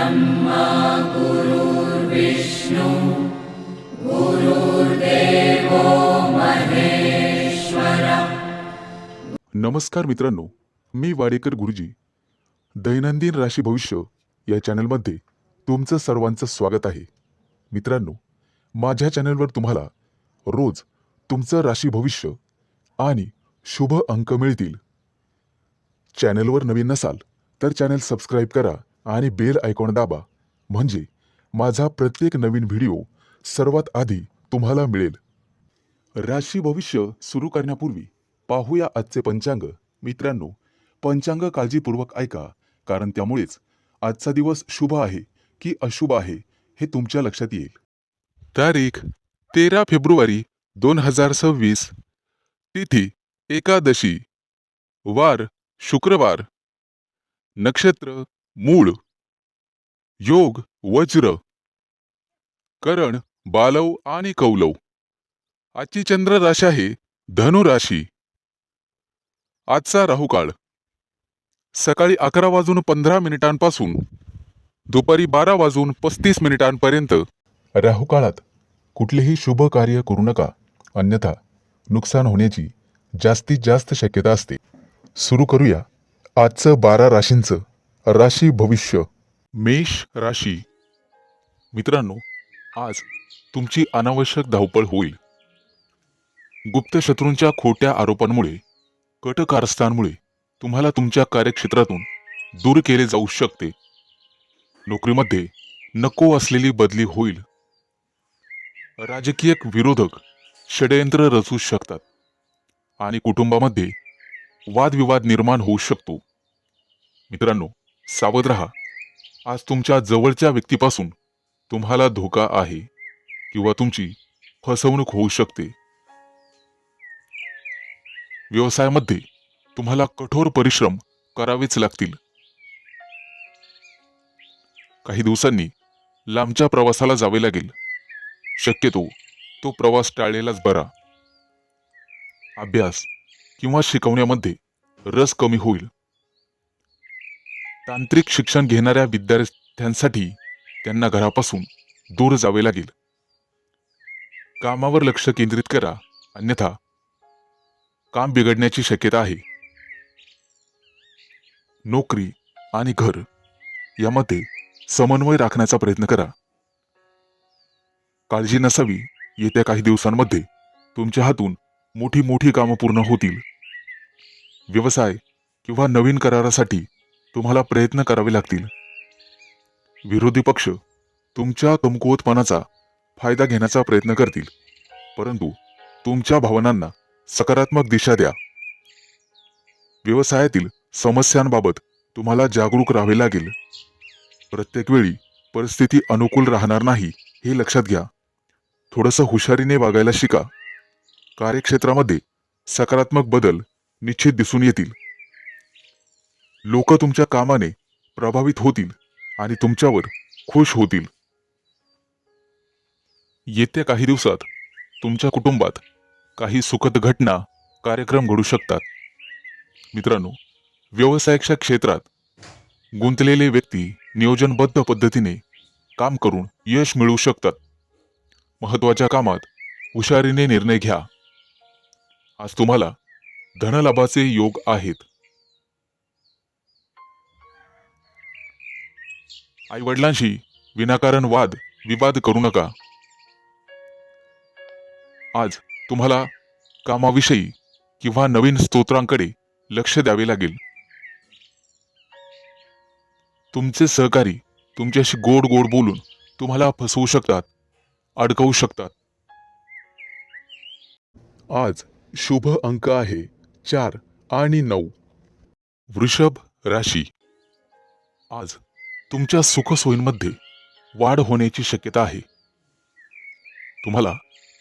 ब्रह्मा गुरुर्विष्णु गुरुर्देवो महेश्वरा। नमस्कार मित्रांनो, मी वाडेकर गुरुजी दैनंदिन राशी भविष्य या चॅनलमध्ये तुमचं सर्वांचं स्वागत आहे। मित्रांनो, माझ्या चॅनलवर तुम्हाला रोज तुमचं राशी भविष्य आणि शुभ अंक मिळतील। चॅनलवर नवीन नसाल तर चॅनल सबस्क्राईब करा आणि बेल आयकॉन दाबा, म्हणजे माझा प्रत्येक नवीन व्हिडिओ सर्वात आधी तुम्हाला मिळेल। राशी भविष्य सुरू करण्यापूर्वी पाहूया आजचे पंचांग। मित्रांनो, पंचांग काळजीपूर्वक ऐका, कारण त्यामुळेच आजचा दिवस शुभ आहे की अशुभ आहे हे तुमच्या लक्षात येईल। तारीख 13 फेब्रुवारी 2026, तिथी एकादशी, वार शुक्रवार, नक्षत्र मूळ, योग वज्र, करण बालव आणि कौलव। आजची चंद्र राशी आहे धनु राशी। आजचा राहुकाळ सकाळी 11:15 दुपारी 12:35 राहुकाळात कुठलेही शुभ कार्य करू नका, अन्यथा नुकसान होण्याची जास्तीत जास्त शक्यता असते। सुरू करूया आजचं 12 राशींचं राशी भविष्य। मेष राशी। मित्रांनो, आज तुमची अनावश्यक धावपळ होईल। गुप्त शत्रूंच्या खोट्या आरोपांमुळे, कट कारस्थांमुळे तुम्हाला तुमच्या कार्यक्षेत्रातून दूर केले जाऊ शकते। नोकरीमध्ये नको असलेली बदली होईल। राजकीय विरोधक षडयंत्र रचू शकतात आणि कुटुंबामध्ये वादविवाद निर्माण होऊ शकतो। मित्रांनो, सावध रहा। आज तुमच्या जवळच्या व्यक्तीपासून तुम्हाला धोका आहे किंवा तुमची फसवणूक होऊ शकते। व्यवसायामध्ये तुम्हाला कठोर परिश्रम करावेच लागतील। काही दिवसांनी लांबच्या प्रवासाला जावे लागेल। शक्यतो तो प्रवास टाळलेलाच बरा। अभ्यास किंवा शिकवण्यामध्ये रस कमी होईल। तांत्रिक शिक्षण घेणाऱ्या विद्यार्थ्यांसाठी त्यांना घरापासून दूर जावे लागेल। कामावर लक्ष केंद्रित करा, अन्यथा काम बिघडण्याची शक्यता आहे। नोकरी आणि घर यामध्ये समन्वय राखण्याचा प्रयत्न करा। काळजी नसावी, येत्या काही दिवसांमध्ये तुमच्या हातून मोठी मोठी कामं पूर्ण होतील। व्यवसाय किंवा नवीन करारासाठी तुम्हाला प्रयत्न करावे लागतील। विरोधी पक्ष तुमच्या कमकुवतपणाचा फायदा घेण्याचा प्रयत्न करतील, परंतु तुमच्या भावनांना सकारात्मक दिशा द्या। व्यवसायातील समस्यांबाबत तुम्हाला जागरूक राहावे लागेल। प्रत्येक वेळी परिस्थिती अनुकूल राहणार नाही हे लक्षात घ्या। थोडंसं हुशारीने वागायला शिका। कार्यक्षेत्रामध्ये सकारात्मक बदल निश्चित दिसून येतील। लोक तुमच्या कामाने प्रभावित होतील आणि तुमच्यावर खुश होतील। येत्या काही दिवसात तुमच्या कुटुंबात काही सुखद घटना, कार्यक्रम घडू शकतात। मित्रांनो, व्यवसायाच्या क्षेत्रात गुंतलेले व्यक्ती नियोजनबद्ध पद्धतीने काम करून यश मिळवू शकतात। महत्त्वाच्या कामात हुशारीने निर्णय घ्या। आज तुम्हाला धनलाभाचे योग आहेत। आई-वडिलांशी विनाकारण वाद विवाद करू नका। आज तुम्हाला कामाविषयी किंवा नवीन स्तोत्रांकडे लक्ष द्यावे लागेल। तुमचे सहकारी तुमच्याशी गोड गोड बोलून तुम्हाला फसवू शकतात, अडकवू शकतात। आज शुभ अंक आहे 4 आणि 9। वृषभ राशी। आज तुमच्या सुखसोयींमध्ये वाढ होण्याची शक्यता आहे। तुम्हाला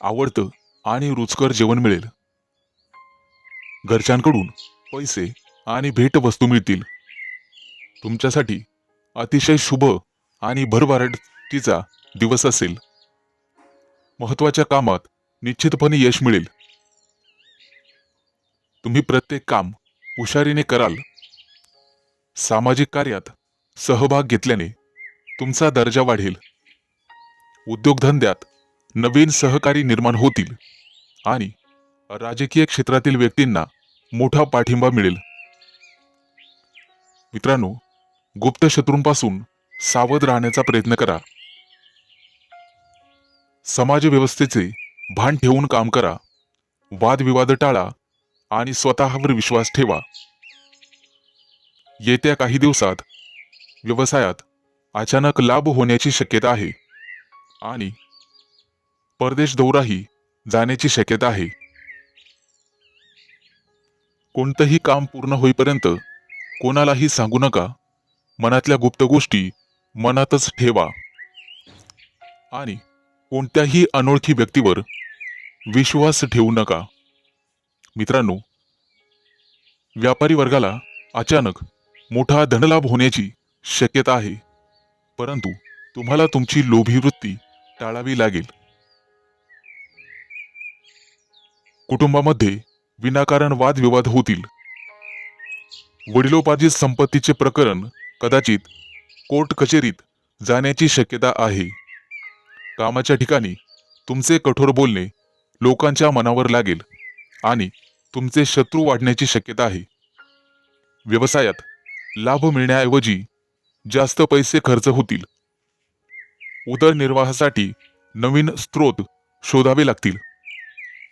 आवडतं आणि रुचकर जेवण मिळेल। घरच्यांकडून पैसे आणि भेटवस्तू मिळतील। तुमच्यासाठी अतिशय शुभ आणि भरभराटीचा दिवस असेल। महत्त्वाच्या कामात निश्चितपणे यश मिळेल। तुम्ही प्रत्येक काम हुशारीने कराल। सामाजिक कार्यात सहभाग घेतल्याने तुमचा दर्जा वाढेल. उद्योगधंद्यात नवीन सहकारी निर्माण होतील आणि राजकीय क्षेत्रातील व्यक्तींना मोठा पाठिंबा मिळेल. मित्रांनो, गुप्त शत्रूंपासून सावध राहण्याचा प्रयत्न करा. समाज व्यवस्थेचे भान ठेवून काम करा. वादविवाद टाळा आणि स्वतःवर विश्वास ठेवा. येत्या काही दिवसात व्यवसायात अचानक लाभ होण्याची शक्यता आहे आणि परदेश दौराही जाण्याची शक्यता आहे. कोणतंही काम पूर्ण होईपर्यंत कोणालाही सांगू नका. मनातल्या गुप्त गोष्टी मनातच ठेवा आणि कोणत्याही अनोळखी व्यक्तीवर विश्वास ठेवू नका. मित्रांनो, व्यापारी वर्गाला अचानक मोठा धनलाभ होण्याची शक्यता आहे, परंतु तुम्हाला तुमची लोभी वृत्ती टाळावी लागेल. कुटुंबामध्ये विनाकारण वादविवाद होतील. वडिलोपार्जित संपत्तीचे प्रकरण कदाचित कोर्ट कचेरीत जाण्याची शक्यता आहे. कामाच्या ठिकाणी तुमचे कठोर बोलणे लोकांच्या मनावर लागेल आणि तुमचे शत्रू वाढण्याची शक्यता आहे. व्यवसायात लाभ मिळण्याऐवजी जास्त पैसे खर्च होतील. उदरनिर्वाहासाठी नवीन स्रोत शोधावे लागतील,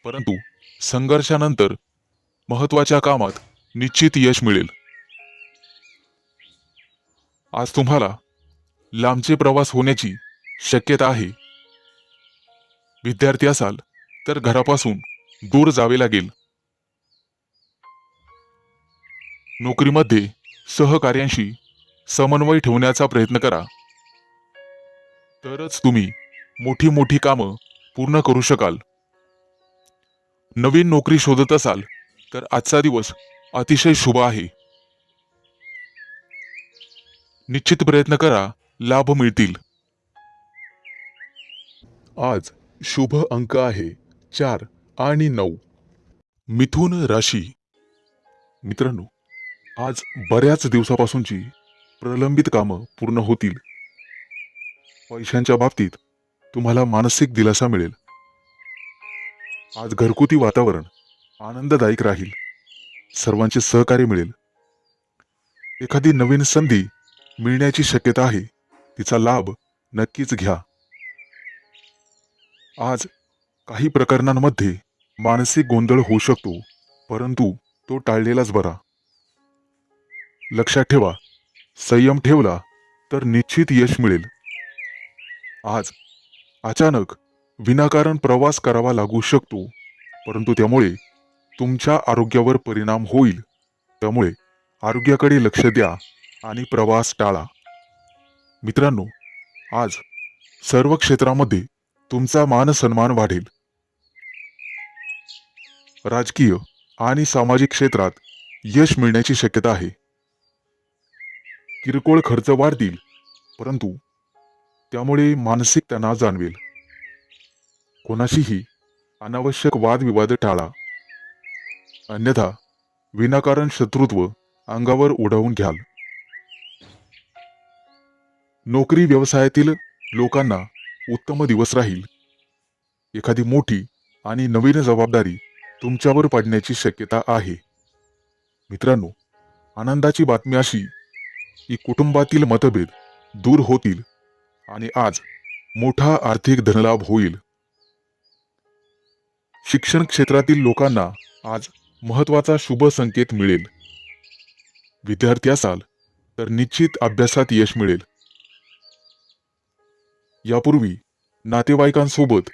परंतु संघर्षानंतर महत्त्वाच्या कामात निश्चित यश मिळेल. आज तुम्हाला लांबचे प्रवास होण्याची शक्यता आहे. विद्यार्थी असाल तर घरापासून दूर जावे लागेल. नोकरीमध्ये सहकार्यांशी समन्वय ठेवण्याचा प्रयत्न करा, तरच तुम्ही मोठी मोठी कामं पूर्ण करू शकाल. नवीन नोकरी शोधत असाल तर आजचा दिवस अतिशय शुभ आहे. निश्चित प्रयत्न करा, लाभ मिळतील. आज शुभ अंक आहे 4 आणि 9. मिथुन राशी. मित्रांनो, आज बऱ्याच दिवसापासूनची प्रलंबित कामं पूर्ण होतील. पैशांच्या बाबतीत तुम्हाला मानसिक दिलासा मिळेल. आज घरगुती वातावरण आनंददायक राहील. सर्वांचे सहकार्य मिळेल. एखादी नवीन संधी मिळण्याची शक्यता आहे, तिचा लाभ नक्कीच घ्या. आज काही प्रकरणांमध्ये मानसिक गोंधळ होऊ शकतो, परंतु तो टाळलेलाच बरा. लक्षात ठेवा, संयम ठेवला तर निश्चित यश मिळेल. आज अचानक विनाकारण प्रवास करावा लागू शकतो, परंतु त्यामुळे तुमच्या आरोग्यावर परिणाम होईल. त्यामुळे आरोग्याकडे लक्ष द्या आणि प्रवास टाळा. मित्रांनो, आज सर्व क्षेत्रामध्ये तुमचा मान सन्मान वाढेल. राजकीय आणि सामाजिक क्षेत्रात यश मिळण्याची शक्यता आहे. किरकोळ खर्च वाढतील, परंतु त्यामुळे मानसिक तणाव जाणवेल. कोणाशीही अनावश्यक वादविवाद टाळा, अन्यथा विनाकारण शत्रुत्व अंगावर उडवून घ्याल. नोकरी व्यवसायातील लोकांना उत्तम दिवस राहील. एखादी मोठी आणि नवीन जबाबदारी तुमच्यावर पडण्याची शक्यता आहे. मित्रांनो, आनंदाची बातमी अशी की कुटुंबातील मतभेद दूर होतील आणि आज मोठा आर्थिक धनलाभ होईल. शिक्षण क्षेत्रातील लोकांना आज महत्त्वाचा शुभ संकेत मिळेल. विद्यार्थी असाल तर निश्चित अभ्यासात यश मिळेल. यापूर्वी नातेवाईकांसोबत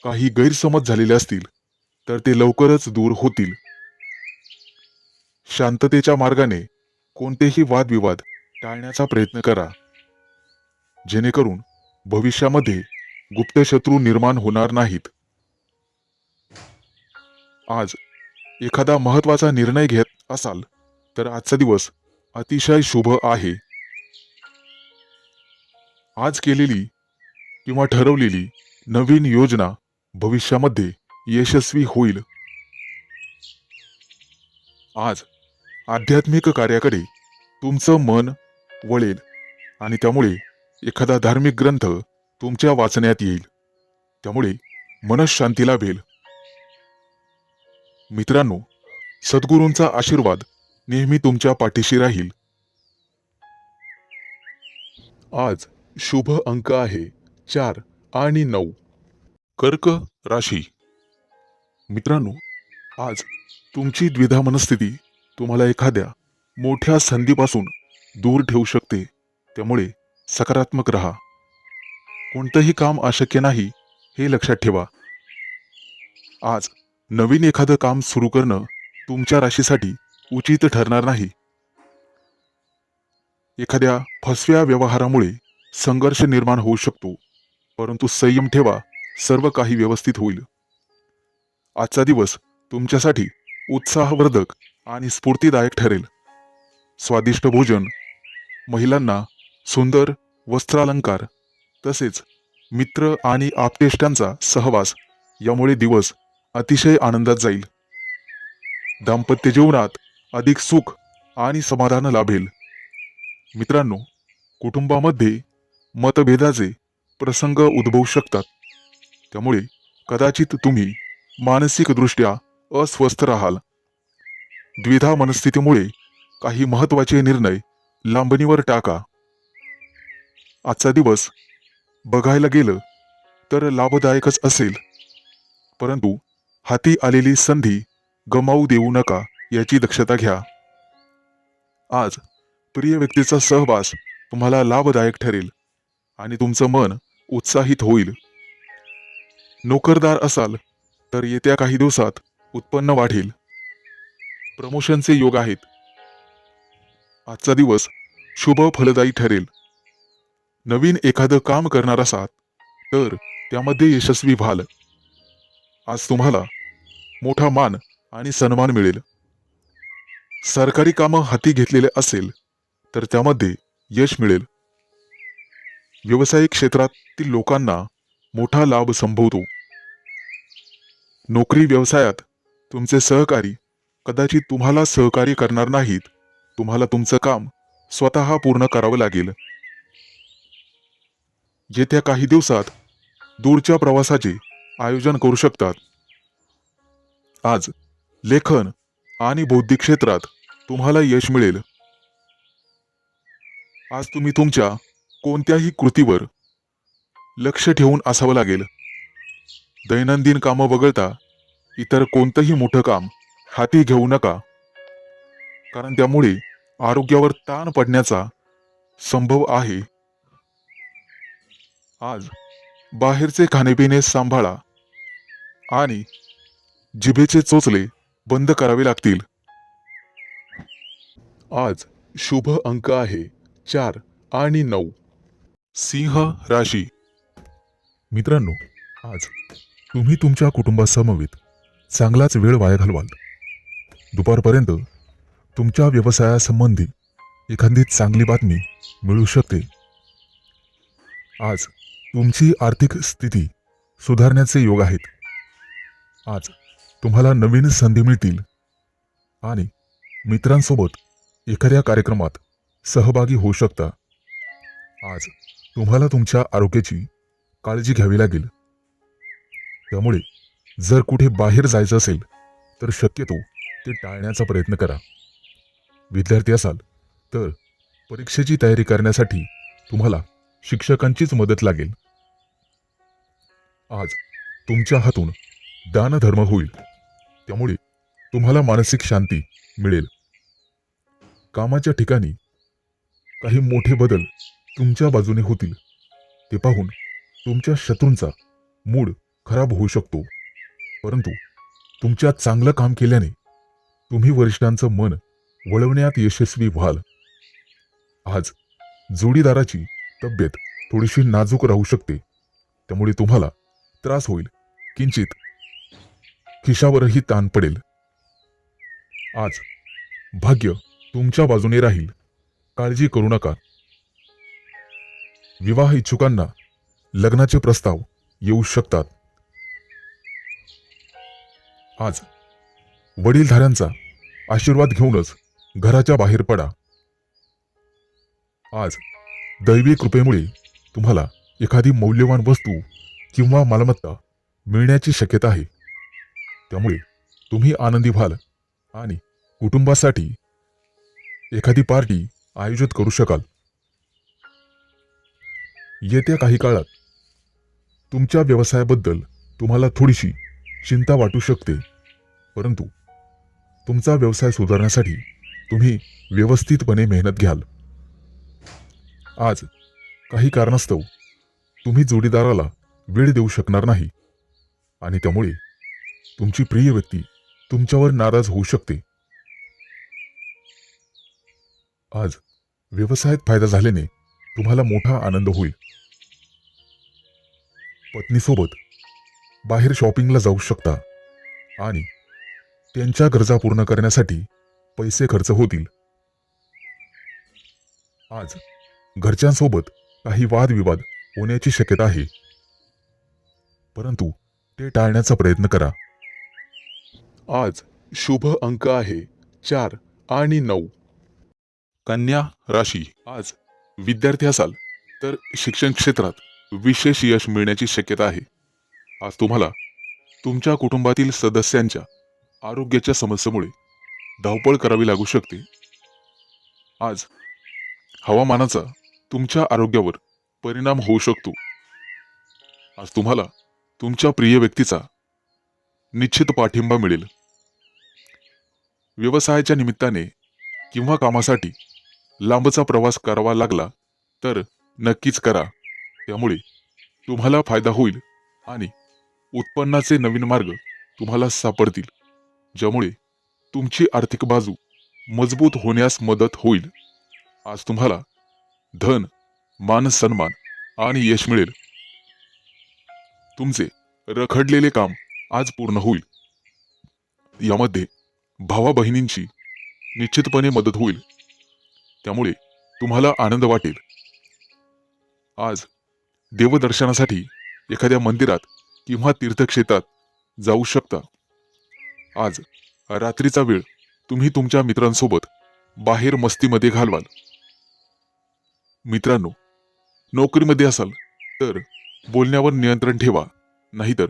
काही गैरसमज झालेले असतील तर ते लवकरच दूर होतील. शांततेच्या मार्गाने कोणतेही वादविवाद टाळण्याचा प्रयत्न करा, जेणेकरून भविष्यामध्ये गुप्त शत्रू निर्माण होणार नाहीत. आज एखादा महत्त्वाचा निर्णय घेत असाल तर आजचा दिवस अतिशय शुभ आहे. आज केलेली किंवा ठरवलेली नवीन योजना भविष्यामध्ये यशस्वी होईल. आज आध्यात्मिक कार्याकडे तुमचं मन वळेल आणि त्यामुळे एखादा धार्मिक ग्रंथ तुमच्या वाचण्यात येईल, त्यामुळे मनःशांती लाभेल. मित्रांनो, सद्गुरूंचा आशीर्वाद नेहमी तुमच्या पाठीशी राहील. आज शुभ अंक आहे 4 आणि 9. कर्क राशी. मित्रांनो, आज तुमची द्विधा मनस्थिती तुम्हाला एखाद्या मोठ्या संधीपासून दूर ठेवू शकते, त्यामुळे सकारात्मक राहा. कोणतंही काम अशक्य नाही हे लक्षात ठेवा. आज नवीन एखादं काम सुरू करणं तुमच्या राशीसाठी उचित ठरणार नाही. एखाद्या फसव्या व्यवहारामुळे संघर्ष निर्माण होऊ शकतो, परंतु संयम ठेवा, सर्व काही व्यवस्थित होईल. आजचा दिवस तुमच्यासाठी उत्साहवर्धक आणि स्फूर्तिदायक ठरेल. स्वादिष्ट भोजन, महिलांना सुंदर वस्त्रालंकार, तसेच मित्र आणि आप्तेष्टांचा सहवास यामुळे दिवस अतिशय आनंदात जाईल. दाम्पत्य जीवनात अधिक सुख आणि समाधान लाभेल. मित्रांनो, कुटुंबामध्ये मतभेदाचे प्रसंग उद्भवू शकतात, त्यामुळे कदाचित तुम्ही मानसिकदृष्ट्या अस्वस्थ राहाल. द्विधा मनस्थितीमुळे काही महत्त्वाचे निर्णय लांबणीवर टाका. आजचा दिवस बघायला गेलं तर लाभदायकच असेल, परंतु हाती आलेली संधी गमावू देऊ नका याची दक्षता घ्या. आज प्रिय व्यक्तीचा सहवास तुम्हाला लाभदायक ठरेल आणि तुमचं मन उत्साहित होईल. नोकरदार असाल तर येत्या काही दिवसात उत्पन्न वाढेल. प्रमोशनचे योग आहेत. आजचा दिवस शुभ फलदायी ठरेल. नवीन एखादं काम करणार असाल तर त्यामध्ये यशस्वी व्हाल. आज तुम्हाला मोठा मान आणि सन्मान मिळेल. सरकारी कामं हाती घेतलेले असेल तर त्यामध्ये यश मिळेल. व्यावसायिक क्षेत्रातील लोकांना मोठा लाभ संभवतो. नोकरी व्यवसायात तुमचे सहकारी कदाचित तुम्हाला सहकार्य करणार नाहीत. तुम्हाला तुमचं काम स्वतः पूर्ण करावं लागेल. येत्या काही दिवसात दूरच्या प्रवासाचे आयोजन करू शकतात. आज लेखन आणि बौद्धिक क्षेत्रात तुम्हाला यश मिळेल. आज तुम्ही तुमच्या कोणत्याही कृतीवर लक्ष ठेवून असावं लागेल. दैनंदिन कामं वगळता इतर कोणतंही मोठं काम हाती घेऊ नका, कारण त्यामुळे आरोग्यावर ताण पडण्याचा संभव आहे. आज बाहेरचे खाणेपिणे सांभाळा आणि जिभेचे चोचले बंद करावे लागतील. आज शुभ अंक आहे 4 आणि 9. सिंह राशी. मित्रांनो, आज तुम्ही तुमच्या कुटुंबासमवेत चांगलाच वेळ वाया घालवाल. दुपारपर्यंत तुमच्या व्यवसायासंबंधी एखादी चांगली बातमी मिळू शकते. आज तुमची आर्थिक स्थिती सुधारण्याचे योग आहेत. आज तुम्हाला नवीन संधी मिळतील आणि मित्रांसोबत एखाद्या कार्यक्रमात सहभागी होऊ शकता. आज तुम्हाला तुमच्या आरोग्याची काळजी घ्यावी लागेल. त्यामुळे जर कुठे बाहेर जायचं असेल तर शक्यतो ते टाळण्याचा प्रयत्न करा. विद्यार्थी असाल तर परीक्षेची तयारी करण्यासाठी तुम्हाला शिक्षकांचीच मदत लागेल. आज तुमच्या हातून दानधर्म होईल, त्यामुळे तुम्हाला मानसिक शांती मिळेल. कामाच्या ठिकाणी काही मोठे बदल तुमच्या बाजूने होतील. ते पाहून तुमच्या शत्रूंचा मूड खराब होऊ शकतो, परंतु तुमच्या चांगलं काम केल्याने तुम्ही वरिष्ठांचं मन वळवण्यात यशस्वी व्हाल. आज जोडीदाराची तब्येत थोडीशी नाजूक राहू शकते, त्यामुळे तुम्हाला त्रास होईल. किंचित खिशावरही ताण पडेल. आज भाग्य तुमच्या बाजूने राहील, काळजी करू नका. विवाह इच्छुकांना लग्नाचे प्रस्ताव येऊ शकतात. आज वडीलधाऱ्यांचा आशीर्वाद घेऊनच घराच्या बाहेर पडा. आज दैवी कृपेमुळे तुम्हाला एखादी मौल्यवान वस्तू किंवा मालमत्ता मिळण्याची शक्यता आहे. त्यामुळे तुम्ही आनंदी व्हाल आणि कुटुंबासाठी एखादी पार्टी आयोजित करू शकाल. येत्या काही काळात तुमच्या व्यवसायाबद्दल तुम्हाला थोडीशी चिंता वाटू शकते, परंतु तुमचा व्यवसाय सुधारण्यासाठी तुम्ही व्यवस्थितपणे मेहनत घ्याल. आज काही कारणास्तव तुम्ही जोडीदाराला वेळ देऊ शकणार नाही आणि त्यामुळे तुमची प्रिय व्यक्ती तुमच्यावर नाराज होऊ शकते. आज व्यवसायात फायदा झाल्याने तुम्हाला मोठा आनंद होईल. पत्नीसोबत बाहेर शॉपिंगला जाऊ शकता आणि त्यांच्या गरजा पूर्ण करण्यासाठी पैसे खर्च होतील. आज घरच्यांसोबत काही वादविवाद होण्याची शक्यता आहे, परंतु ते टाळण्याचा प्रयत्न करा. आज शुभ अंक आहे 4 आणि 9. कन्या राशी. आज विद्यार्थी असाल तर शिक्षण क्षेत्रात विशेष यश मिळण्याची शक्यता आहे. आज तुम्हाला तुमच्या कुटुंबातील सदस्यांच्या आरोग्याच्या समस्येमुळे धावपळ करावी लागू शकते. आज हवामानाचा तुमच्या आरोग्यावर परिणाम होऊ शकतो. आज तुम्हाला तुमच्या प्रिय व्यक्तीचा निश्चित पाठिंबा मिळेल. व्यवसायाच्या निमित्ताने किंवा कामासाठी लांबचा प्रवास करावा लागला तर नक्कीच करा. त्यामुळे तुम्हाला फायदा होईल आणि उत्पन्नाचे नवीन मार्ग तुम्हाला सापडतील, ज्यामुळे तुमची आर्थिक बाजू मजबूत होण्यास मदत होईल. आज तुम्हाला धन, मान सन्मान आणि यश मिळेल. तुमचे रखडलेले काम आज पूर्ण होईल. यामध्ये भावा बहिणींची निश्चितपणे मदत होईल, त्यामुळे तुम्हाला आनंद वाटेल. आज देवदर्शनासाठी एखाद्या मंदिरात किंवा तीर्थक्षेत्रात जाऊ शकता. आज रात्रीचा वेळ तुम्ही तुमच्या मित्रांसोबत बाहेर मस्तीमध्ये घालवाल. मित्रांनो, नोकरीमध्ये असाल तर बोलण्यावर नियंत्रण ठेवा, नाहीतर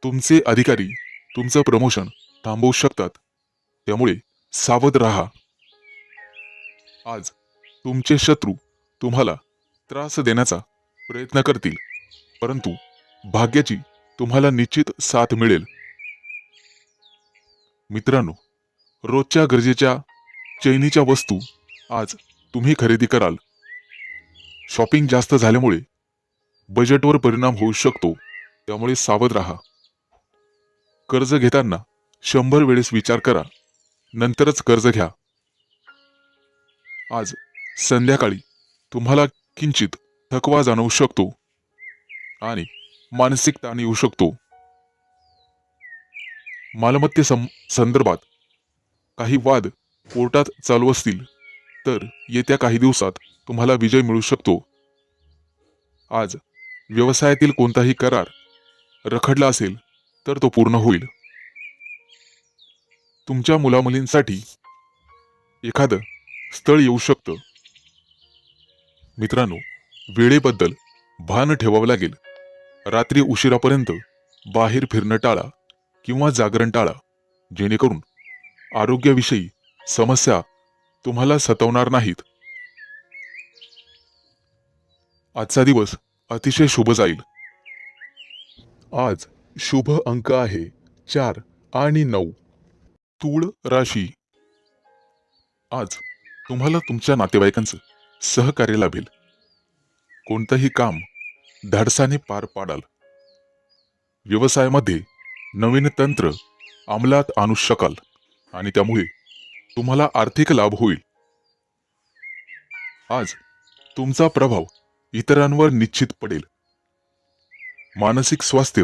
तुमचे अधिकारी तुमचं प्रमोशन थांबवू शकतात. त्यामुळे सावध राहा. आज तुमचे शत्रू तुम्हाला त्रास देण्याचा प्रयत्न करतील, परंतु भाग्याची तुम्हाला निश्चित साथ मिळेल. मित्रांनो, रोजच्या गरजेच्या चैनीच्या वस्तू आज तुम्ही खरेदी कराल. शॉपिंग जास्त झाल्यामुळे बजेटवर परिणाम होऊ शकतो, त्यामुळे सावध राहा. कर्ज घेताना 100 वेळेस विचार करा, नंतरच कर्ज घ्या. आज संध्याकाळी तुम्हाला किंचित थकवा जाणवू शकतो आणि मानसिक ताण येऊ शकतो. संदर्भात काही वाद कोर्टात चालू असतील तर येत्या काही दिवसात तुम्हाला विजय मिळू शकतो. आज व्यवसायातील कोणताही करार रखडला असेल तर तो पूर्ण होईल. तुमच्या मुलामुलींसाठी एखादं स्थळ येऊ शकतं. मित्रांनो, वेळेबद्दल भान ठेवावं लागेल. रात्री उशिरापर्यंत बाहेर फिरणं टाळा किंवा जागरण टाळा, जेणेकरून आरोग्याविषयी समस्या तुम्हाला सतावणार नाहीत. आजचा दिवस अतिशय शुभ जाईल. आज शुभ अंक आहे 4 आणि 9. तूळ राशी. आज तुम्हाला तुमच्या नातेवाईकांचं सहकार्य लाभेल. कोणतंही काम धाडसाने पार पाडाल. व्यवसायामध्ये नवीन तंत्र अंमलात आणू शकाल आणि त्यामुळे तुम्हाला आर्थिक लाभ होईल. आज तुमचा प्रभाव इतरांवर निश्चित पडेल. मानसिक स्वास्थ्य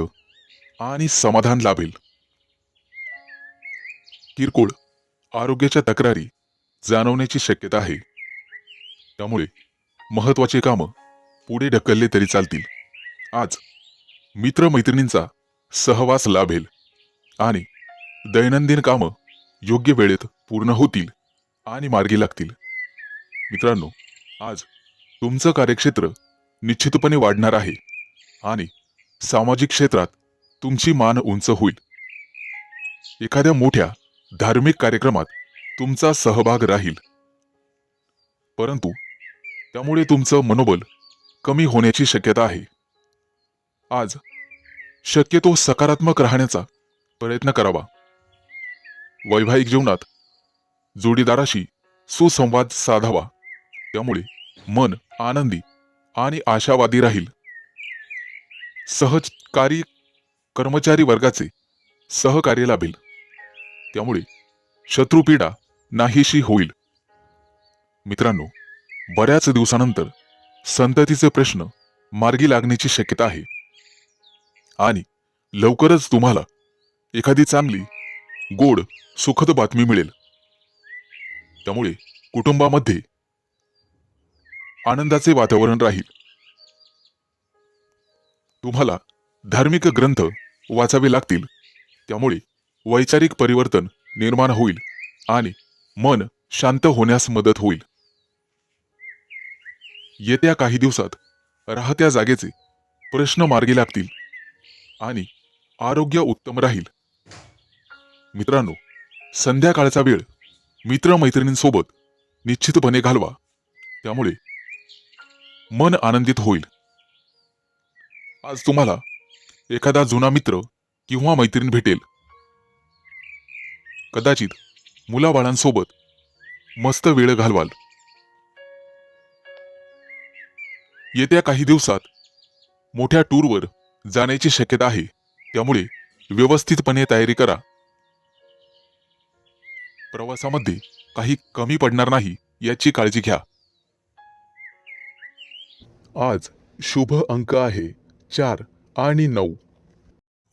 आणि समाधान लाभेल. किरकोळ आरोग्याच्या तक्रारी जाणवण्याची शक्यता आहे, त्यामुळे महत्त्वाचे कामं पुढे ढकलले तरी चालतील. आज मित्रमैत्रिणींचा सहवास लाभेल आणि दैनंदिन कामं योग्य वेळेत पूर्ण होतील आणि मार्गी लागतील. मित्रांनो, आज तुमचं कार्यक्षेत्र निश्चितपणे वाढणार आहे आणि सामाजिक क्षेत्रात तुमची मान उंच होईल. एखाद्या मोठ्या धार्मिक कार्यक्रमात तुमचा सहभाग राहील, परंतु त्यामुळे तुमचं मनोबल कमी होण्याची शक्यता आहे. आज शक्यतो सकारात्मक राहण्याचा प्रयत्न करावा. वैवाहिक जीवनात जोडीदाराशी सुसंवाद साधावा, त्यामुळे मन आनंदी आणि आशावादी राहील. सहकारी कर्मचारी वर्गाचे सहकार्य लाभेल, त्यामुळे शत्रुपीडा नाहीशी होईल. मित्रांनो, बऱ्याच दिवसानंतर संततीचे प्रश्न मार्गी लागण्याची शक्यता आहे आणि लवकरच तुम्हाला एखादी चांगली गोड सुखद बातमी मिळेल. त्यामुळे कुटुंबामध्ये आनंदाचे वातावरण राहील. तुम्हाला धार्मिक ग्रंथ वाचावे लागतील, त्यामुळे वैचारिक परिवर्तन निर्माण होईल आणि मन शांत होण्यास मदत होईल. येत्या काही दिवसात राहत्या जागेचे प्रश्न मार्गी लागतील आणि आरोग्य उत्तम राहील. मित्रांनो, संध्याकाळचा वेळ मित्रमैत्रिणींसोबत निश्चितपणे घालवा, त्यामुळे मन आनंदित होईल. आज तुम्हाला एखादा जुना मित्र किंवा मैत्रीण भेटेल. कदाचित मुलाबाळांसोबत मस्त वेळ घालवाल. येत्या काही दिवसात मोठ्या टूरवर जाण्याची शक्यता आहे, त्यामुळे व्यवस्थितपणे तयारी करा. प्रवासामध्ये काही कमी पडणार नाही याची काळजी घ्या. आज शुभ अंक आहे 4 आणि 9.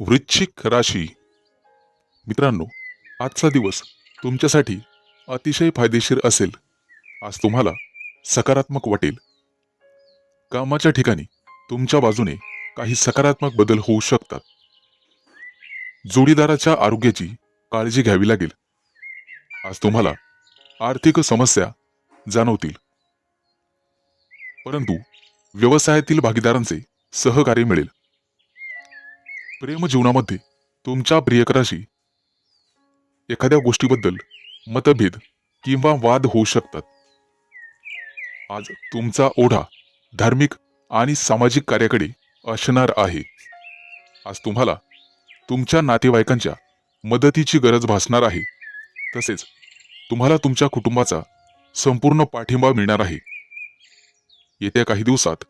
वृश्चिक राशी. मित्रांनो, आजचा दिवस तुमच्यासाठी अतिशय फायदेशीर असेल. आज तुम्हाला सकारात्मक वाटेल. कामाच्या ठिकाणी तुमच्या बाजूने काही सकारात्मक बदल होऊ शकतात. जोडीदाराच्या आरोग्याची काळजी घ्यावी लागेल. आज तुम्हाला आर्थिक समस्या जाणवतील, परंतु व्यवसायातील भागीदारांचे सहकार्य मिळेल. प्रेम जीवनामध्ये तुमच्या प्रियकराशी एखाद्या गोष्टीबद्दल मतभेद किंवा वाद होऊ शकतात. आज तुमचा ओढा धार्मिक आणि सामाजिक कार्याकडे असणार आहे. आज तुम्हाला तुमच्या नातेवाईकांच्या मदतीची गरज भासणार आहे. तसेच तुम्हाला तुमच्या कुटुंबाचा संपूर्ण पाठिंबा मिळणार आहे. येत्या काही दिवसात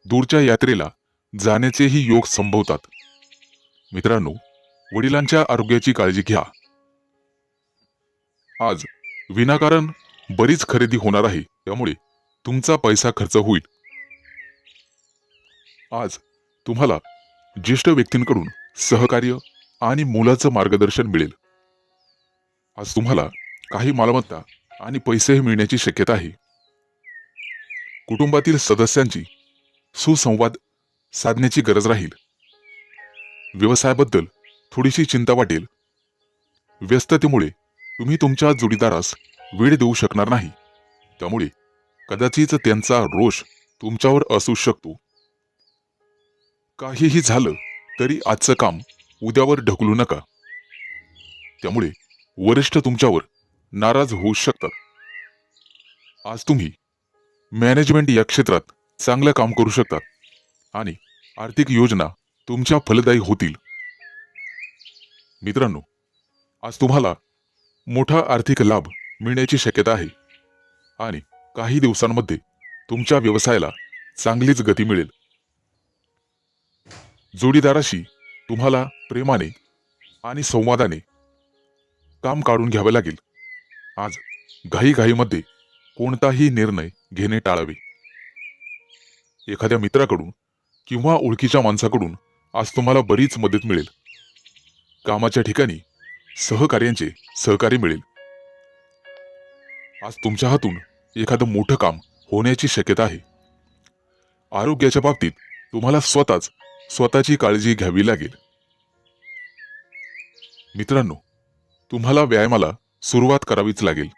दूरच्या यात्रेला जाण्याचेही योग संभवतात. मित्रांनो, वडिलांच्या आरोग्याची काळजी घ्या. आज विनाकारण बरीच खरेदी होणार आहे, त्यामुळे तुमचा पैसा खर्च होईल. आज तुम्हाला ज्येष्ठ व्यक्तींकडून सहकार्य आणि मोलाचं मार्गदर्शन मिळेल. आज तुम्हाला काही मालमत्ता आणि पैसेही मिळण्याची शक्यता आहे. कुटुंबातील सदस्यांची सुसंवाद साधण्याची गरज राहील. व्यवसायाबद्दल थोडीशी चिंता वाटेल. व्यस्ततेमुळे तुम्ही तुमच्या जोडीदारास वेळ देऊ शकणार नाही, त्यामुळे कदाचित त्यांचा रोष तुमच्यावर असू शकतो. काहीही झालं तरी आजचं काम उद्यावर ढकलू नका, त्यामुळे वरिष्ठ तुमच्यावर नाराज होऊ शकतात. आज तुम्ही मॅनेजमेंट या क्षेत्रात चांगलं काम करू शकता आणि आर्थिक योजना तुमच्या फलदायी होतील. मित्रांनो, आज तुम्हाला मोठा आर्थिक लाभ मिळण्याची शक्यता आहे आणि काही दिवसांमध्ये तुमच्या व्यवसायाला चांगलीच गती मिळेल. जोडीदाराशी तुम्हाला प्रेमाने आणि संवादाने काम काढून घ्यावे लागेल. आज घाईघाईमध्ये कोणताही निर्णय घेणे टाळावे. एखाद्या मित्राकडून किंवा ओळखीच्या माणसाकडून आज तुम्हाला बरीच मदत मिळेल. कामाच्या ठिकाणी सहकार्यांचे सहकार्य मिळेल. आज तुमच्या हातून एखादं मोठं काम होण्याची शक्यता आहे. आरोग्याच्या बाबतीत तुम्हाला स्वतःची काळजी घ्यावी लागेल. मित्रांनो, तुम्हाला व्यायामाला सुरुवात करावीच लागेल.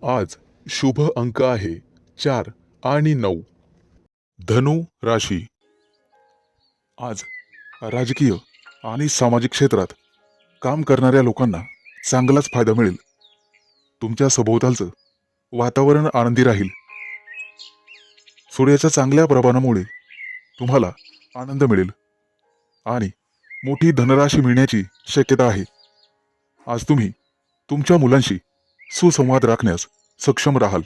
आज शुभ अंक आहे 4 आणि 9. धनु राशी. आज राजकीय आणि सामाजिक क्षेत्रात काम करणाऱ्या लोकांना चांगलाच फायदा मिळेल. तुमच्या सभोवतालचं वातावरण आनंदी राहील. सूर्याच्या चांगल्या प्रभावामुळे तुम्हाला आनंद मिळेल आणि मोठी धनराशी मिळण्याची शक्यता आहे. आज तुम्ही तुमच्या मुलांशी सुसंवाद राखण्यास सक्षम राहाल.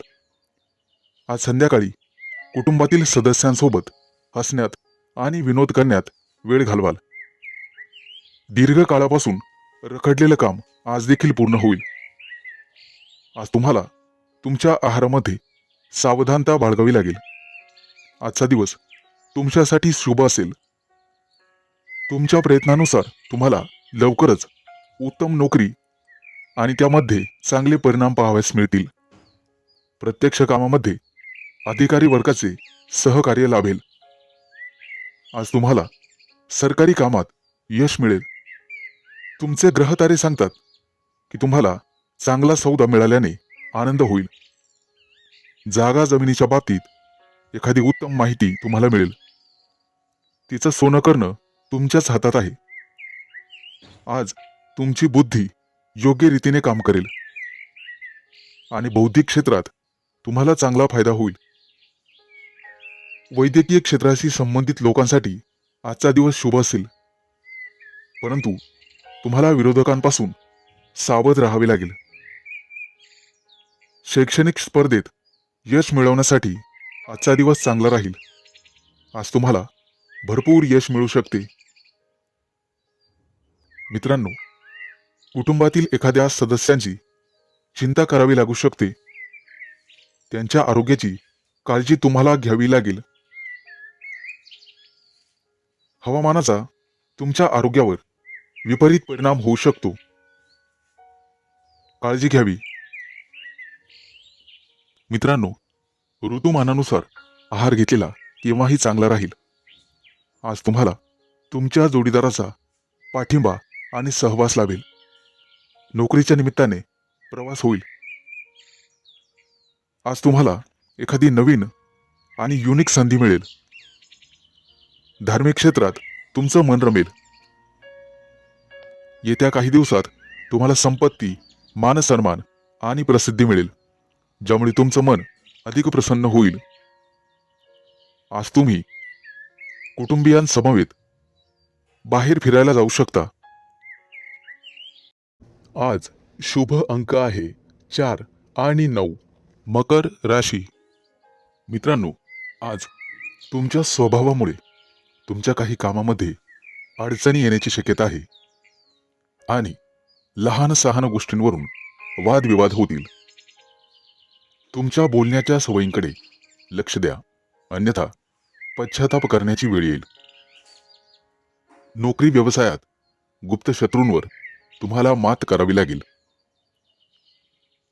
आज संध्याकाळी कुटुंबातील सदस्यांसोबत हसण्यात आणि विनोद करण्यात वेळ घालवाल. दीर्घकाळापासून रखडलेलं काम आज देखील पूर्ण होईल. आज तुम्हाला तुमच्या आहारामध्ये सावधानता बाळगावी लागेल. आजचा दिवस तुमच्यासाठी शुभ असेल. तुमच्या प्रयत्नानुसार तुम्हाला लवकरच उत्तम नोकरी आणि त्यामध्ये चांगले परिणाम पाहावयास मिळतील. प्रत्यक्ष कामामध्ये अधिकारी वर्गाचे सहकार्य लाभेल. आज तुम्हाला सरकारी कामात यश मिळेल. तुमचे ग्रहतारे सांगतात की तुम्हाला चांगला सौदा मिळाल्याने आनंद होईल. जागा जमिनीच्या बाबतीत एखादी उत्तम माहिती तुम्हाला मिळेल. तिचं सोनं करणं तुमच्याच हातात आहे. आज तुमची बुद्धी योग्य रीतीने काम करेल आणि बौद्धिक क्षेत्रात तुम्हाला चांगला फायदा होईल. वैद्यकीय क्षेत्राशी संबंधित लोकांसाठी आजचा दिवस शुभ असेल, परंतु तुम्हाला विरोधकांपासून सावध राहावे लागेल. शैक्षणिक स्पर्धेत यश मिळवण्यासाठी आजचा दिवस चांगला राहील. आज तुम्हाला भरपूर यश मिळू शकते. मित्रांनो, कुटुंबातील एखाद्या सदस्यांची चिंता करावी लागू शकते. त्यांच्या आरोग्याची काळजी तुम्हाला घ्यावी लागेल. हवामानाचा तुमच्या आरोग्यावर विपरीत परिणाम होऊ शकतो. काळजी घ्यावी. मित्रांनो, ऋतुमानानुसार आहार घेतलेला केव्हाही चांगला राहील. आज तुम्हाला तुमच्या जोडीदाराचा पाठिंबा आणि सहवास लाभेल. नोकरीच्या निमित्ताने प्रवास होईल. आज तुम्हाला एखादी नवीन आणि युनिक संधी मिळेल. धार्मिक क्षेत्रात तुमचं मन रमेल. येत्या काही दिवसात तुम्हाला संपत्ती, मानसन्मान आणि प्रसिद्धी मिळेल, ज्यामुळे तुमचं मन अधिक प्रसन्न होईल. आज तुम्ही कुटुंबियांसमवेत बाहेर फिरायला जाऊ शकता. आज शुभ अंक आहे 4 आणि 9. मकर राशी. मित्रांनो, आज तुमच्या स्वभावामुळे तुमच्या काही कामामध्ये अडचणी येण्याची शक्यता आहे आणि लहान सहान गोष्टींवरून वादविवाद होतील. तुमच्या बोलण्याच्या सवयींकडे लक्ष द्या, अन्यथा पश्चाताप करण्याची वेळ येईल. नोकरी व्यवसायात गुप्त शत्रूंवर तुम्हाला मात करावी लागेल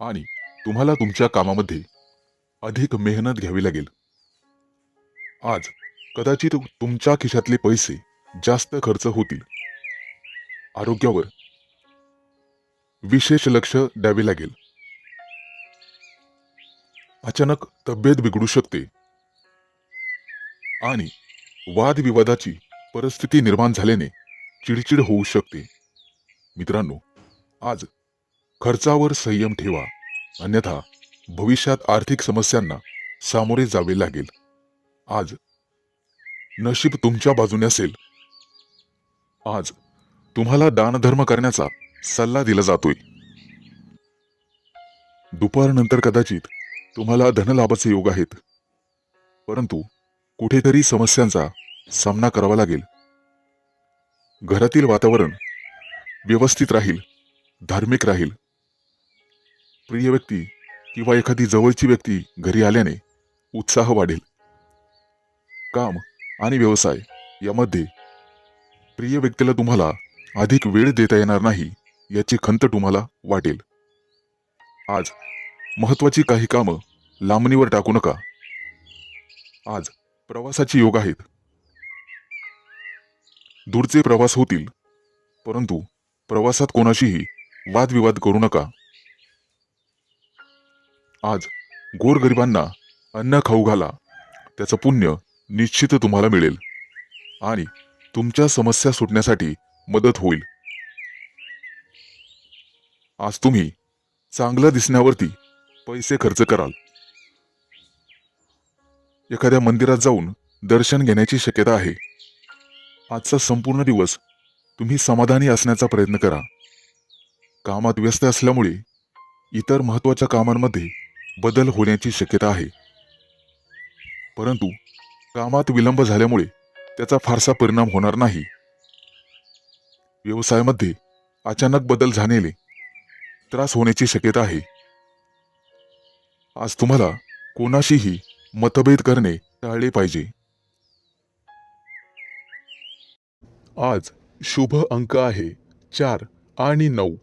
आणि तुम्हाला तुमच्या कामामध्ये अधिक मेहनत घ्यावी लागेल. आज कदाचित तुमच्या खिशातले पैसे जास्त खर्च होतील. आरोग्यावर विशेष लक्ष द्यावे लागेल. अचानक तब्येत बिघडू शकते आणि वादविवादाची परिस्थिती निर्माण झाल्याने चिडचिड होऊ शकते. मित्रांनो, आज खर्चावर संयम ठेवा, अन्यथा भविष्यात आर्थिक समस्यांना सामोरे जावे लागेल. आज नशीब तुमच्या बाजूने असेल. आज तुम्हाला दानधर्म करण्याचा सल्ला दिला जातोय. दुपारनंतर कदाचित तुम्हाला धनलाभाचे योग आहेत, परंतु कुठेतरी समस्यांचा सामना करावा लागेल. घरातील वातावरण व्यवस्थित राहील, धार्मिक राहील. प्रिय व्यक्ती किंवा एखादी जवळची व्यक्ती घरी आल्याने उत्साह वाढेल. काम आणि व्यवसाय यामध्ये प्रिय व्यक्तीला तुम्हाला अधिक वेळ देता येणार नाही याची खंत तुम्हाला वाटेल. आज महत्वाची काही कामं लांबणीवर टाकू नका. आज प्रवासाचे योग आहेत. दूरचे प्रवास होतील, परंतु प्रवासात कोणाशीही वादविवाद करू नका. आज गोरगरिबांना अन्न खाऊ घाला, त्याचं पुण्य निश्चित तुम्हाला मिळेल आणि तुमच्या समस्या सुटण्यासाठी मदत होईल. आज तुम्ही चांगलं दिसण्यावरती पैसे खर्च कराल. एखाद्या मंदिरात जाऊन दर्शन घेण्याची शक्यता आहे. आजचा संपूर्ण दिवस तुम्ही समाधानी असण्याचा प्रयत्न करा. कामात व्यस्त असल्यामुळे इतर महत्त्वाच्या कामांमध्ये बदल होण्याची शक्यता आहे. परंतु कामात विलंब झाल्यामुळे त्याचा फारसा परिणाम होणार नाही. व्यवसायामध्ये अचानक बदल झालेले त्रास होण्याची शक्यता आहे. आज तुम्हाला कोणाशीही मतभेद करणे टाळले पाहिजे. आज शुभ अंक आहे 4 आणि 9.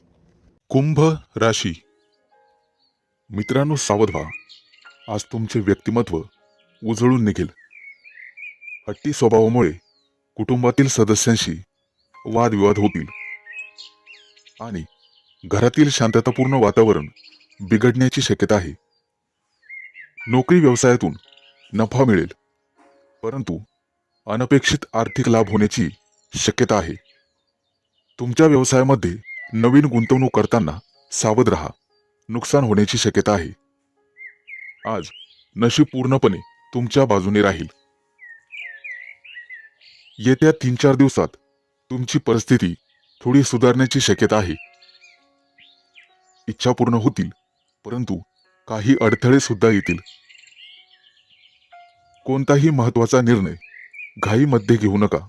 कुंभ राशी. मित्रांनो, सावध व्हा. आज तुमचे व्यक्तिमत्व उजळून निघेल. हट्टी स्वभावामुळे कुटुंबातील सदस्यांशी वादविवाद होतील आणि घरातील शांततापूर्ण वातावरण बिघडण्याची शक्यता आहे. नोकरी व्यवसायातून नफा मिळेल, परंतु अनपेक्षित आर्थिक लाभ होण्याची शक्यता आहे. तुमच्या व्यवसायामध्ये नवीन गुंतवणूक करताना सावध राहा. नुकसान होण्याची शक्यता आहे. आज नशीब पूर्णपणे तुमच्या बाजूने राहील. येत्या 3-4 दिवसात तुमची परिस्थिती थोडी सुधारण्याची शक्यता आहे. इच्छा पूर्ण होतील, परंतु काही अडथळे सुद्धा येतील. कोणताही महत्त्वाचा निर्णय घाईमध्ये घेऊ नका.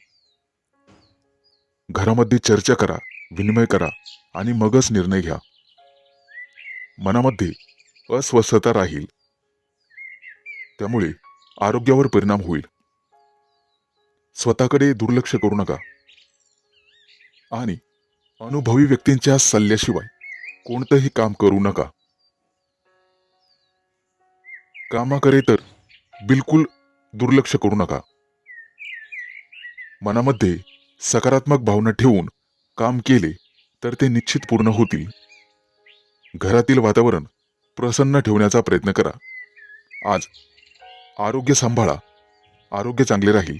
घरामध्ये चर्चा करा, विनिमय करा आणि मगच निर्णय घ्या. मनामध्ये अस्वस्थता राहील, त्यामुळे आरोग्यावर परिणाम होईल. स्वतःकडे दुर्लक्ष करू नका आणि अनुभवी व्यक्तींच्या सल्ल्याशिवाय कोणतंही काम करू नका. कामाकडे तर बिलकुल दुर्लक्ष करू नका. मनामध्ये सकारात्मक भावना ठेवून काम केले तर ते निश्चित पूर्ण होतील. घरातील वातावरण प्रसन्न ठेवण्याचा प्रयत्न करा. आज आरोग्य सांभाळा. आरोग्य चांगले राहील.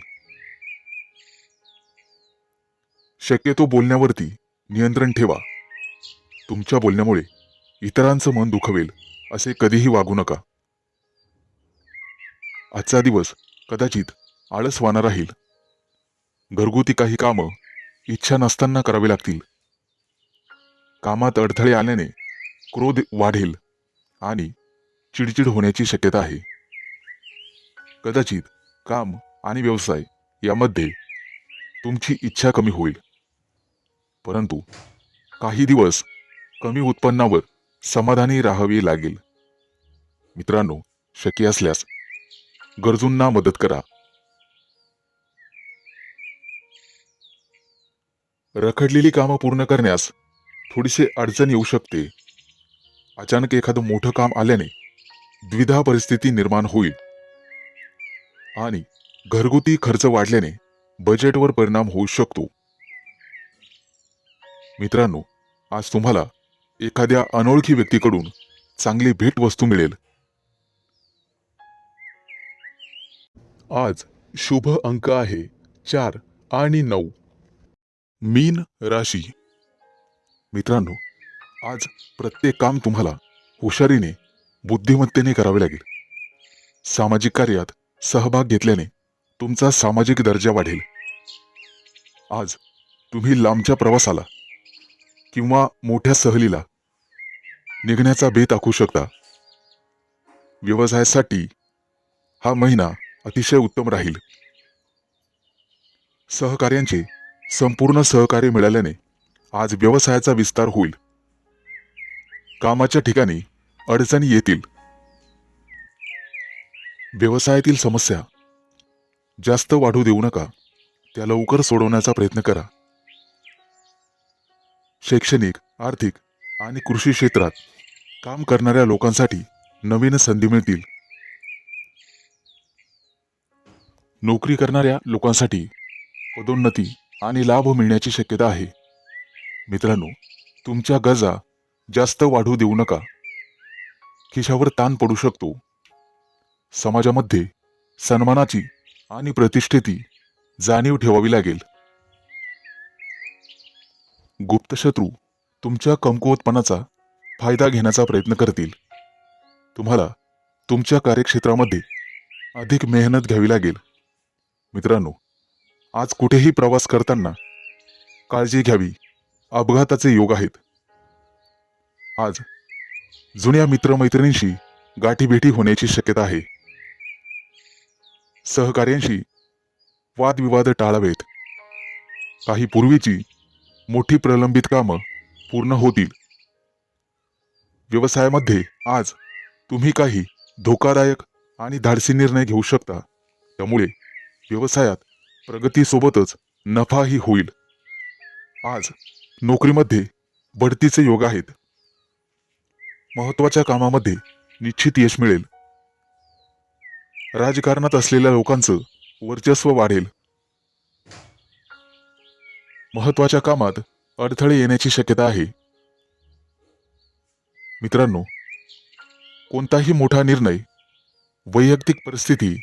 शक्यतो बोलण्यावरती नियंत्रण ठेवा. तुमच्या बोलण्यामुळे इतरांचं मन दुखवेल असे कधीही वागू नका. आजचा दिवस कदाचित आळसवाना राहील. घरगुती काही कामं इच्छा नसताना करावी लागतील. कामात अडथळे आल्याने क्रोध वाढेल आणि चिडचिड होण्याची शक्यता आहे. कदाचित काम आणि व्यवसाय यामध्ये तुमची इच्छा कमी होईल, परंतु काही दिवस कमी उत्पन्नावर समाधानी राहावे लागेल. मित्रांनो, शक्य असल्यास गरजूंना मदत करा. रखडलेली कामं पूर्ण करण्यास थोडीशी अडचण येऊ शकते. अचानक एखादं मोठं काम आल्याने द्विधा परिस्थिती निर्माण होईल आणि घरगुती खर्च वाढल्याने बजेटवर परिणाम होऊ शकतो. मित्रांनो, आज तुम्हाला एखाद्या अनोळखी व्यक्तीकडून चांगली भेटवस्तू मिळेल. आज शुभ अंक आहे 4 आणि 9. मीन राशी. मित्रांनो, आज प्रत्येक काम तुम्हाला हुशारीने, बुद्धिमत्तेने करावे लागेल. सामाजिक कार्यात सहभाग घेतल्याने तुमचा सामाजिक दर्जा वाढेल. आज तुम्ही लांबच्या प्रवासाला किंवा मोठ्या सहलीला निघण्याचा बेत आखू शकता. व्यवसायासाठी हा महिना अतिशय उत्तम राहील. सहकार्यांचे संपूर्ण सहकार्य मिळाल्याने आज व्यवसायाचा विस्तार होईल. कामाच्या ठिकाणी अडचणी येतील. व्यवसायातील समस्या जास्त वाढू देऊ नका. त्या लवकर सोडवण्याचा प्रयत्न करा. शैक्षणिक, आर्थिक आणि कृषी क्षेत्रात काम करणाऱ्या लोकांसाठी नवीन संधी मिळतील. नोकरी करणाऱ्या लोकांसाठी पदोन्नती आणि लाभ मिळण्याची शक्यता आहे. मित्रांनो, तुमच्या गरजा जास्त वाढू देऊ नका. खिशावर ताण पडू शकतो. समाजामध्ये सन्मानाची आणि प्रतिष्ठेची जाणीव ठेवावी लागेल. गुप्त शत्रू तुमच्या कमकुवतपणाचा फायदा घेण्याचा प्रयत्न करतील. तुम्हाला तुमच्या कार्यक्षेत्रामध्ये अधिक मेहनत घ्यावी लागेल. मित्रांनो, आज कुठेही प्रवास करताना काळजी घ्यावी. अपघाताचे योग आहेत. आज जुन्या मित्रमैत्रिणींशी गाठीभेटी होण्याची शक्यता आहे. सहकार्यांशी वादविवाद टाळावेत. काही पूर्वीची मोठी प्रलंबित कामं पूर्ण होतील. व्यवसायामध्ये आज तुम्ही काही धोकादायक आणि धाडसी निर्णय घेऊ शकता. त्यामुळे व्यवसायात प्रगतीसोबतच नफाही होईल. आज नोकरीमध्ये बढतीचे योग आहेत. महत्त्वाच्या कामामध्ये निश्चित यश मिळेल. राजकारणात असलेल्या लोकांचं वर्चस्व वाढेल. महत्त्वाच्या कामात अडथळे येण्याची शक्यता आहे. मित्रांनो, कोणताही मोठा निर्णय वैयक्तिक परिस्थिती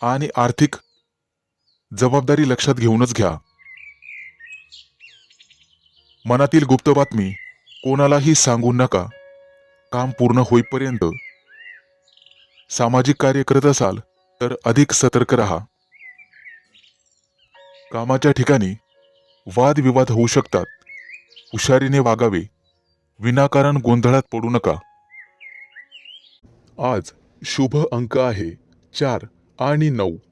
आणि आर्थिक जबाबदारी लक्षात घेऊनच घ्या. मनातील गुप्त बातमी कोणालाही सांगू नका. काम पूर्ण होईपर्यंत. सामाजिक कार्य करत असाल तर अधिक सतर्क राहा. कामाच्या ठिकाणी वादविवाद होऊ शकतात. हुशारीने वागावे. विनाकारण गोंधळात पडू नका. आज शुभ अंक आहे 4 आणि 9.